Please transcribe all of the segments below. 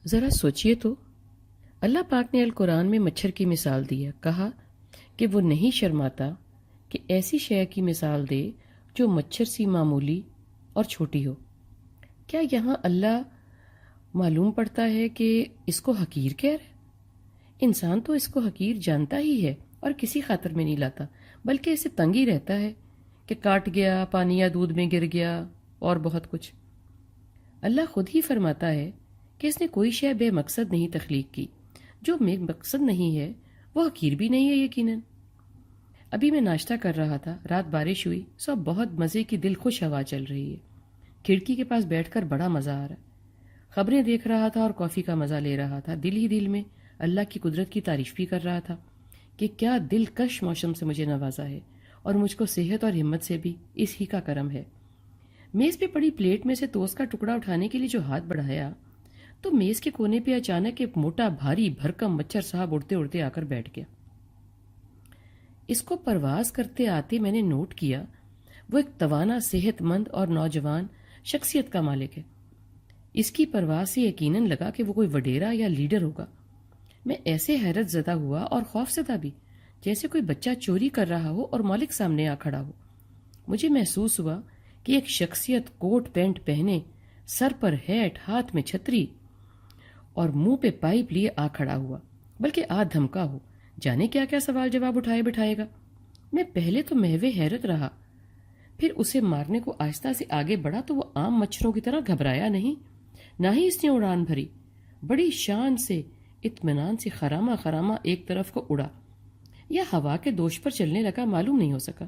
ذرا سوچئے تو، اللہ پاک نے القرآن میں مچھر کی مثال دی ہے، کہا کہ وہ نہیں شرماتا کہ ایسی شے کی مثال دے جو مچھر سی معمولی اور چھوٹی ہو۔ کیا یہاں اللہ معلوم پڑتا ہے کہ اس کو حقیر کہہ رہے؟ انسان تو اس کو حقیر جانتا ہی ہے اور کسی خاطر میں نہیں لاتا، بلکہ اسے تنگ ہی رہتا ہے کہ کاٹ گیا، پانی یا دودھ میں گر گیا اور بہت کچھ۔ اللہ خود ہی فرماتا ہے کہ اس نے کوئی شے بے مقصد نہیں تخلیق کی، جو بے مقصد نہیں ہے وہ حقیر بھی نہیں ہے یقیناً۔ ابھی میں ناشتہ کر رہا تھا، رات بارش ہوئی، سب بہت مزے کی دل خوش ہوا چل رہی ہے، کھڑکی کے پاس بیٹھ کر بڑا مزہ آ رہا ہے، خبریں دیکھ رہا تھا اور کافی کا مزہ لے رہا تھا، دل ہی دل میں اللہ کی قدرت کی تعریف بھی کر رہا تھا کہ کیا دلکش موسم سے مجھے نوازا ہے اور مجھ کو صحت اور ہمت سے بھی اس ہی کا کرم ہے۔ میز پہ پڑی پلیٹ میں سے توست کا ٹکڑا اٹھانے کے لیے جو ہاتھ بڑھایا تو میز کے کونے پہ اچانک ایک موٹا بھاری بھرکم مچھر صاحب اڑتے اڑتے آ کر بیٹھ گیا۔ اس کو پرواز کرتے آتے میں نے نوٹ کیا وہ ایک توانا، صحت مند اور نوجوان شخصیت کا مالک ہے۔ اس کی پرواز سے یقیناً لگا کہ وہ کوئی وڈیرا یا لیڈر ہوگا۔ میں ایسے حیرت زدہ ہوا اور خوف زدہ بھی، جیسے کوئی بچہ چوری کر رہا ہو اور مالک سامنے آ کھڑا ہو۔ مجھے محسوس ہوا کہ ایک شخصیت کوٹ پینٹ پہنے، سر پر ہیٹ، ہاتھ میں چھتری اور منہ پہ پائپ لیے آ کھڑا ہوا، بلکہ آ دھمکا ہو، جانے کیا کیا سوال جواب اٹھائے بٹھائے گا۔ میں پہلے تو محو حیرت رہا، پھر اسے مارنے کو آہستہ سے آگے بڑھا تو وہ عام مچھروں کی طرح گھبرایا نہیں، نہ ہی اس نے اڑان بھری، بڑی شان سے، اطمینان سے خرامہ خرامہ ایک طرف کو اڑا، یا ہوا کے دوش پر چلنے لگا معلوم نہیں ہو سکا۔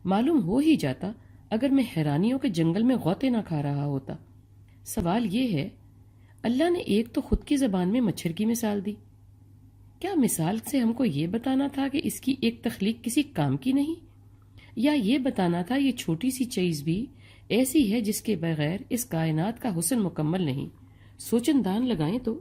معلوم ہو ہی جاتا اگر میں حیرانیوں کے جنگل میں غوطے نہ کھا رہا ہوتا۔ سوال یہ ہے، اللہ نے ایک تو خود کی زبان میں مچھر کی مثال دی، کیا مثال سے ہم کو یہ بتانا تھا کہ اس کی ایک تخلیق کسی کام کی نہیں، یا یہ بتانا تھا یہ چھوٹی سی چیز بھی ایسی ہے جس کے بغیر اس کائنات کا حسن مکمل نہیں؟ سوچندان لگائیں تو